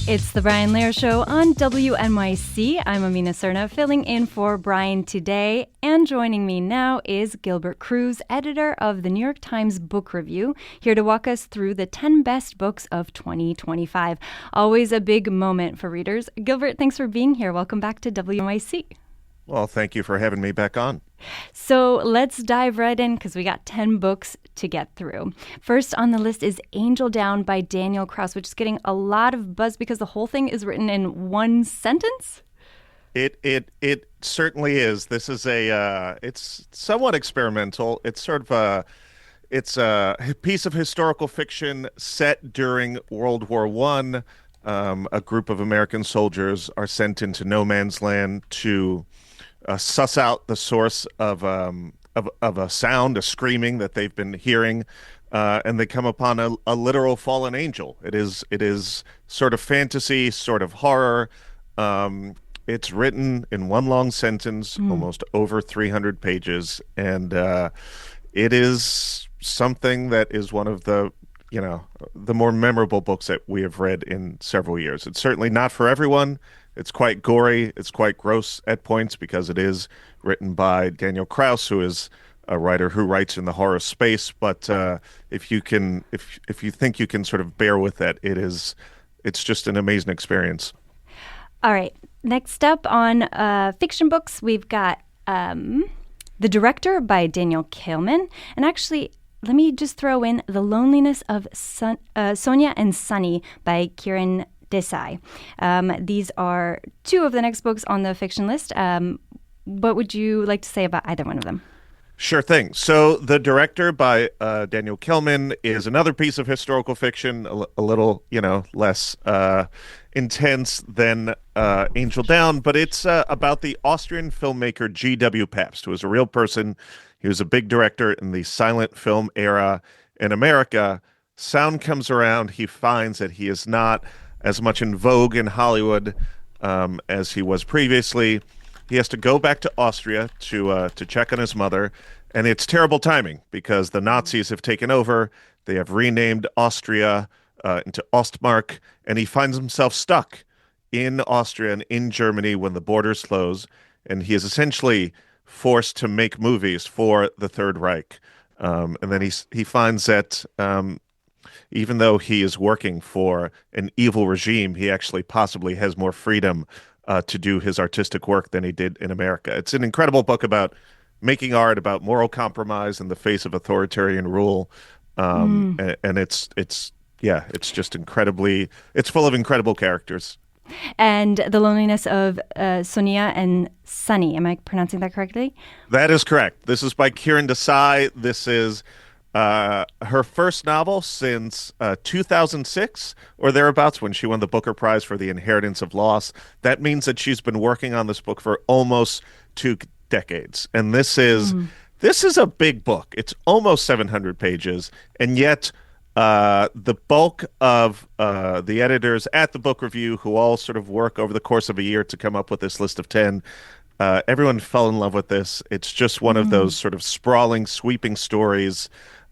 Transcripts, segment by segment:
It's the Brian Lehrer Show on WNYC. I'm Amina Serna, filling in for Brian today. And joining me now is Gilbert Cruz, editor of the New York Times Book Review, here to walk us through the 10 best books of 2025. Always a big moment for readers. Gilbert, thanks for being here. Welcome back to WNYC. Well, thank you for having me back on. So let's dive right in because we got 10 books to get through. First on the list is Angel Down by Daniel Kraus, which is getting a lot of buzz because the whole thing is written in one sentence. It certainly is. This is it's somewhat experimental. It's sort of it's a piece of historical fiction set during World War I. A group of American soldiers are sent into no man's land to suss out the source of a sound, a screaming that they've been hearing, and they come upon a literal fallen angel. It is sort of fantasy, sort of horror. It's written in one long sentence, almost over 300 pages, and it is something that is one of the more memorable books that we have read in several years. It's certainly not for everyone. It's quite gory. It's quite gross at points because it is written by Daniel Kraus, who is a writer who writes in the horror space. But if you think you can sort of bear with that, it's just an amazing experience. All right. Next up on fiction books, we've got The Director by Daniel Kehlmann. And actually, let me just throw in The Loneliness of Sonia and Sunny by Kiran Desai. These are two of the next books on the fiction list. What would you like to say about either one of them? Sure thing. So The Director by Daniel Kehlmann is another piece of historical fiction, a little, less intense than Angel Down, but it's about the Austrian filmmaker G.W. Pabst, who is a real person. He was a big director in the silent film era in America. Sound comes around. He finds that he is not as much in vogue in Hollywood as he was previously. He has to go back to Austria to check on his mother, and it's terrible timing because the Nazis have taken over. They have renamed Austria into Ostmark, and he finds himself stuck in Austria and in Germany when the borders close, and he is essentially forced to make movies for the Third Reich. And then he finds that even though he is working for an evil regime, he actually possibly has more freedom to do his artistic work than he did in America. It's an incredible book about making art, about moral compromise in the face of authoritarian rule. And it's just it's full of incredible characters. And The Loneliness of Sonia and Sunny. Am I pronouncing that correctly? That is correct. This is by Kiran Desai. This is her first novel since 2006 or thereabouts, when she won the Booker Prize for The Inheritance of Loss. That means that she's been working on this book for almost 2 decades. And this is a big book. It's almost 700 pages, and yet the bulk of the editors at the Book Review, who all sort of work over the course of a year to come up with this list of 10, everyone fell in love with this. It's just one of those sort of sprawling, sweeping stories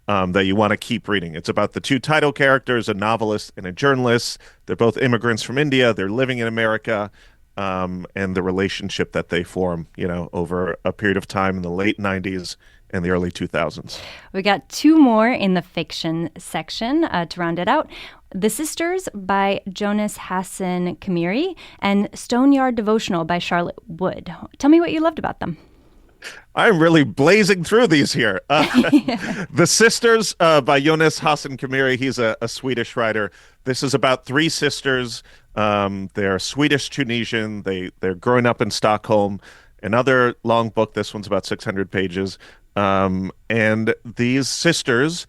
that you want to keep reading. It's about the two title characters, a novelist and a journalist. They're both immigrants from India. They're living in America, and the relationship that they form, over a period of time in the late 90s and the early 2000s. We got 2 more in the fiction section to round it out. The Sisters by Jonas Hassan Khemiri and Stoneyard Devotional by Charlotte Wood. Tell me what you loved about them. I'm really blazing through these here. The Sisters by Jonas Hassan Khemiri. He's a Swedish writer. This is about 3 sisters. They're Swedish-Tunisian. They're growing up in Stockholm. Another long book. This one's about 600 pages. And these sisters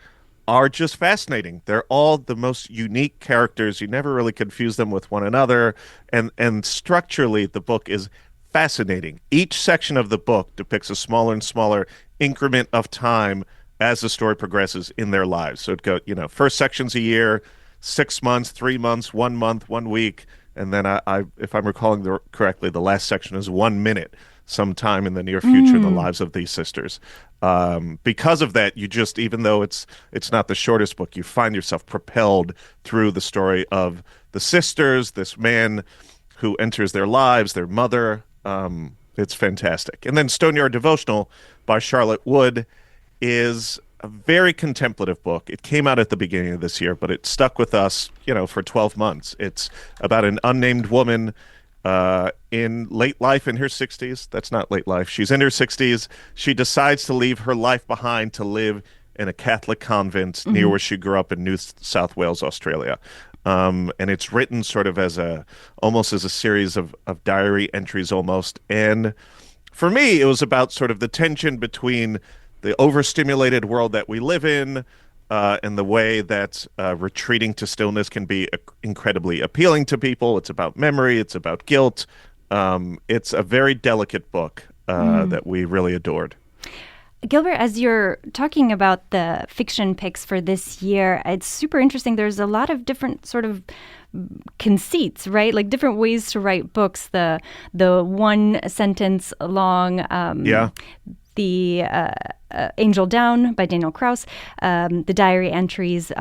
are just fascinating. They're all the most unique characters. You never really confuse them with one another. And structurally, the book is fascinating. Each section of the book depicts a smaller and smaller increment of time as the story progresses in their lives. So it goes, first section's a year, 6 months, 3 months, 1 month, 1 week. And then if I'm recalling correctly, the last section is 1 minute. sometime in the near future in the lives of these sisters. Because of that, you just, even though it's not the shortest book, you find yourself propelled through the story of the sisters, this man who enters their lives, their mother. It's fantastic. And then Stone Yard Devotional by Charlotte Wood is a very contemplative book. It came out at the beginning of this year, but it stuck with us, for 12 months. It's about an unnamed woman in late life, in her 60s. That's not late life. She's in her 60s. She decides to leave her life behind to live in a Catholic convent near where she grew up in New South Wales, Australia. And it's written sort of almost as a series of diary entries almost. And for me, it was about sort of the tension between the overstimulated world that we live in, and the way that retreating to stillness can be incredibly appealing to people. It's about memory. It's about guilt. It's a very delicate book that we really adored. Gilbert, as you're talking about the fiction picks for this year, it's super interesting. There's a lot of different sort of conceits, right? Like different ways to write books. The one sentence long. The Angel Down by Daniel Krauss, the diary entries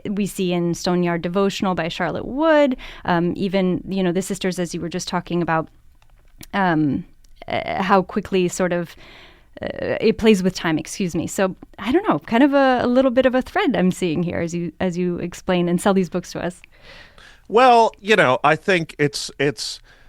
we see in Stone Yard Devotional by Charlotte Wood, even, the sisters, as you were just talking about, how quickly sort of it plays with time, excuse me. So I don't know, kind of a little bit of a thread I'm seeing here as you explain and sell these books to us. Well, I think it's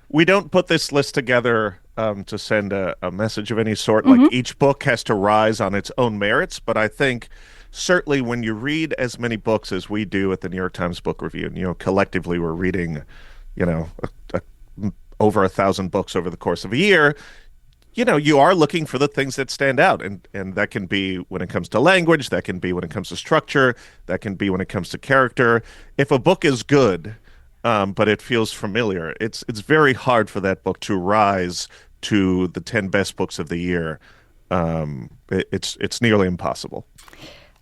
we don't put this list together to send a message of any sort. Like each book has to rise on its own merits. But I think certainly when you read as many books as we do at the New York Times Book Review, and, collectively we're reading, over 1,000 books over the course of a year, you are looking for the things that stand out. And that can be when it comes to language, that can be when it comes to structure, that can be when it comes to character. If a book is good, but it feels familiar, it's very hard for that book to rise to the 10 best books of the year. It's nearly impossible.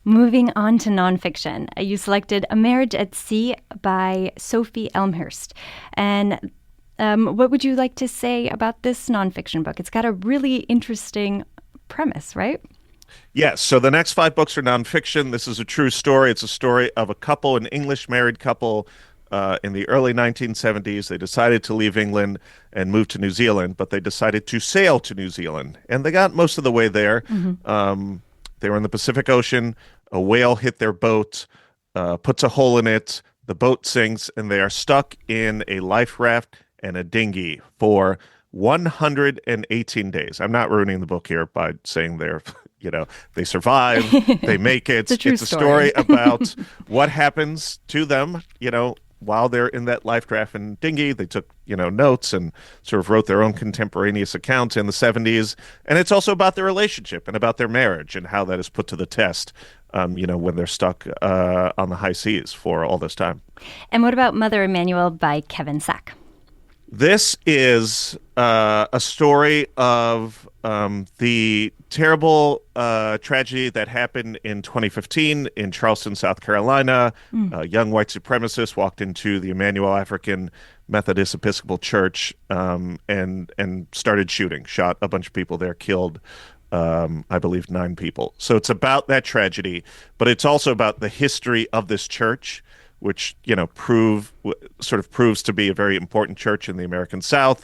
Moving on to nonfiction, you selected A Marriage at Sea by Sophie Elmhirst. And what would you like to say about this nonfiction book? It's got a really interesting premise, right? Yes. So the next 5 books are nonfiction. This is a true story. It's a story of a couple, an English married couple, in the early 1970s. They decided to leave England and move to New Zealand, but they decided to sail to New Zealand. And they got most of the way there. They were in the Pacific Ocean. A whale hit their boat, puts a hole in it. The boat sinks, and they are stuck in a life raft and a dinghy for 118 days. I'm not ruining the book here by saying they survive, they make it. It's a story about what happens to them, while they're in that life raft and dinghy. They took, notes and sort of wrote their own contemporaneous account in the 70s. And it's also about their relationship and about their marriage and how that is put to the test, when they're stuck on the high seas for all this time. And what about Mother Emanuel by Kevin Sack? This is a story of the terrible tragedy that happened in 2015 in Charleston, South Carolina. A young white supremacist walked into the Emanuel African Methodist Episcopal Church and started shooting, shot a bunch of people there, killed, I believe, 9 people. So it's about that tragedy, but it's also about the history of this church, which proves to be a very important church in the American South.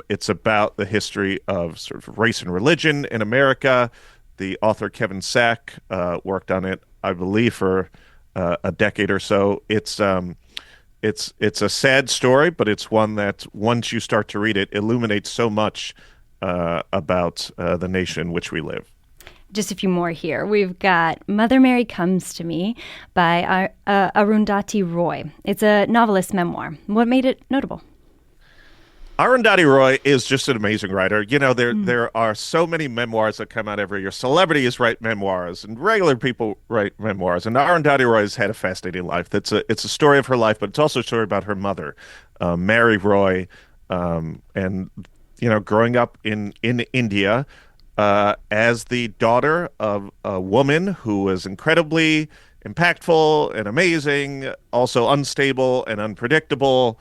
It's about the history of sort of race and religion in America. The author Kevin Sack worked on it, I believe, for a decade or so. It's a sad story, but it's one that once you start to read it, illuminates so much about the nation in which we live. Just a few more here. We've got Mother Mary Comes to Me by Arundhati Roy. It's a novelist memoir. What made it notable? Arundhati Roy is just an amazing writer. There are so many memoirs that come out every year. Celebrities write memoirs, and regular people write memoirs. And Arundhati Roy has had a fascinating life. It's a story of her life, but it's also a story about her mother, Mary Roy, and growing up in India. As the daughter of a woman who was incredibly impactful and amazing, also unstable and unpredictable,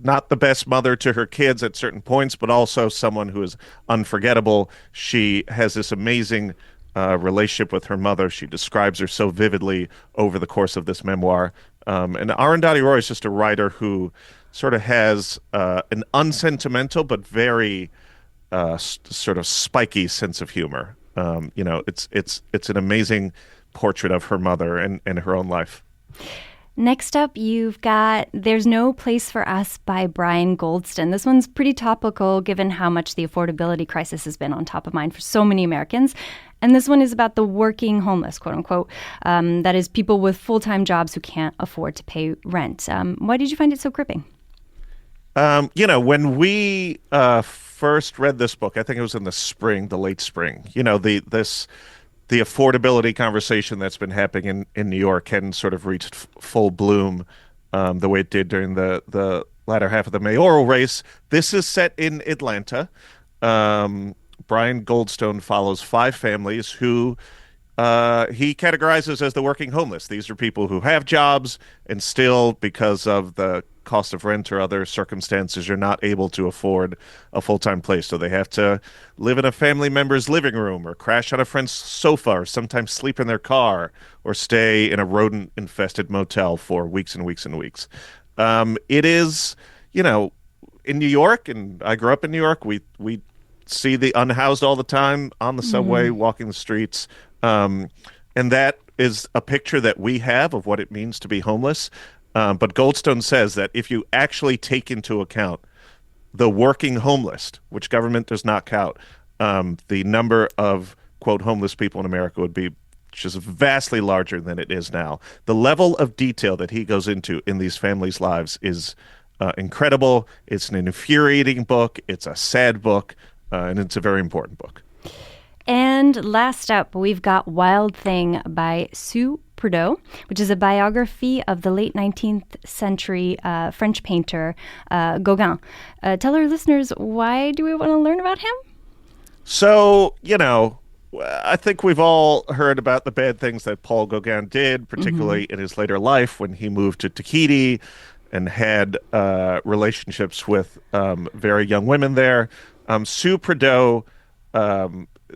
not the best mother to her kids at certain points, but also someone who is unforgettable. She has this amazing relationship with her mother. She describes her so vividly over the course of this memoir. And Arundhati Roy is just a writer who sort of has an unsentimental but very sort of spiky sense of humor. It's an amazing portrait of her mother and her own life. Next up, you've got There's No Place for Us by Brian Goldston. This one's pretty topical given how much the affordability crisis has been on top of mind for so many Americans. And this one is about the working homeless, quote unquote. That is, people with full-time jobs who can't afford to pay rent. Why did you find it so gripping? When we first read this book, I think it was in the late spring, the affordability conversation that's been happening in New York hadn't sort of reached full bloom the way it did during the latter half of the mayoral race. This is set in Atlanta. Brian Goldstone follows 5 families who he categorizes as the working homeless. These are people who have jobs and still, because of the cost of rent or other circumstances, are not able to afford a full-time place. So they have to live in a family member's living room or crash on a friend's sofa or sometimes sleep in their car or stay in a rodent-infested motel for weeks and weeks and weeks. It is, in New York, and I grew up in New York, we see the unhoused all the time on the subway, walking the streets. And that is a picture that we have of what it means to be homeless. But Goldstone says that if you actually take into account the working homeless, which government does not count, the number of, quote, homeless people in America would be just vastly larger than it is now. The level of detail that he goes into in these families' lives is incredible. It's an infuriating book. It's a sad book. And it's a very important book. And last up, we've got Wild Thing by Sue Prideaux, which is a biography of the late 19th century French painter Gauguin. Tell our listeners, why do we want to learn about him? So, I think we've all heard about the bad things that Paul Gauguin did, particularly in his later life when he moved to Tahiti and had relationships with very young women there. Sue Prideaux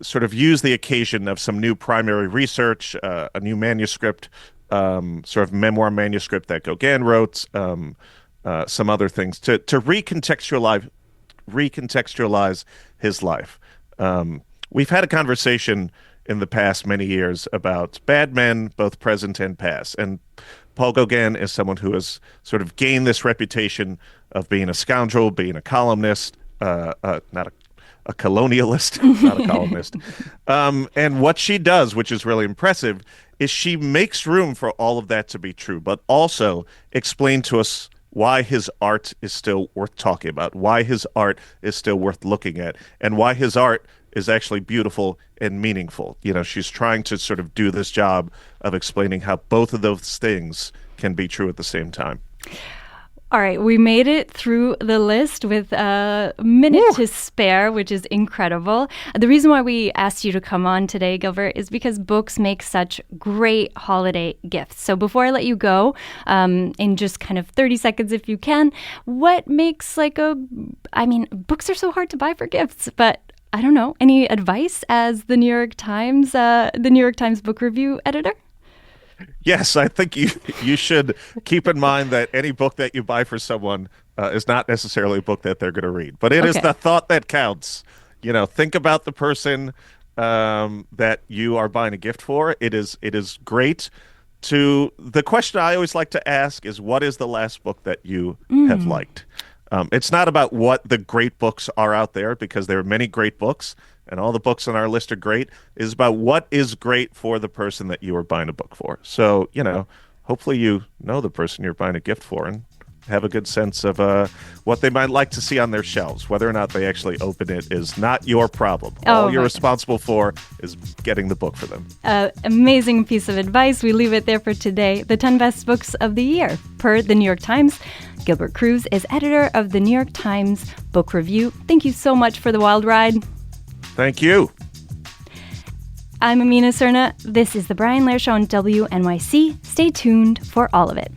sort of used the occasion of some new primary research, a new manuscript, sort of memoir manuscript that Gauguin wrote, some other things to recontextualize his life. We've had a conversation in the past many years about bad men, both present and past. And Paul Gauguin is someone who has sort of gained this reputation of being a scoundrel, being a columnist, not a colonialist, not a columnist. And what she does, which is really impressive, is she makes room for all of that to be true, but also explain to us why his art is still worth talking about, why his art is still worth looking at, and why his art is actually beautiful and meaningful. She's trying to sort of do this job of explaining how both of those things can be true at the same time. All right, we made it through the list with a minute to spare, which is incredible. The reason why we asked you to come on today, Gilbert, is because books make such great holiday gifts. So before I let you go, in just kind of 30 seconds if you can, what makes books are so hard to buy for gifts, but I don't know, any advice as the New York Times book review editor? Yes, I think you should keep in mind that any book that you buy for someone is not necessarily a book that they're going to read. But it is the thought that counts. Think about the person that you are buying a gift for. It is great to... The question I always like to ask is, what is the last book that you have liked? It's not about what the great books are out there, because there are many great books, and all the books on our list are great. It's about what is great for the person that you are buying a book for. So, hopefully you know the person you're buying a gift for and have a good sense of what they might like to see on their shelves. Whether or not they actually open it is not your problem. All you're responsible for is getting the book for them. Amazing piece of advice. We leave it there for today. The 10 best books of the year, per the New York Times. Gilbert Cruz is editor of the New York Times Book Review. Thank you so much for the wild ride. Thank you. I'm Amina Serna. This is The Brian Lehrer Show on WNYC. Stay tuned for all of it.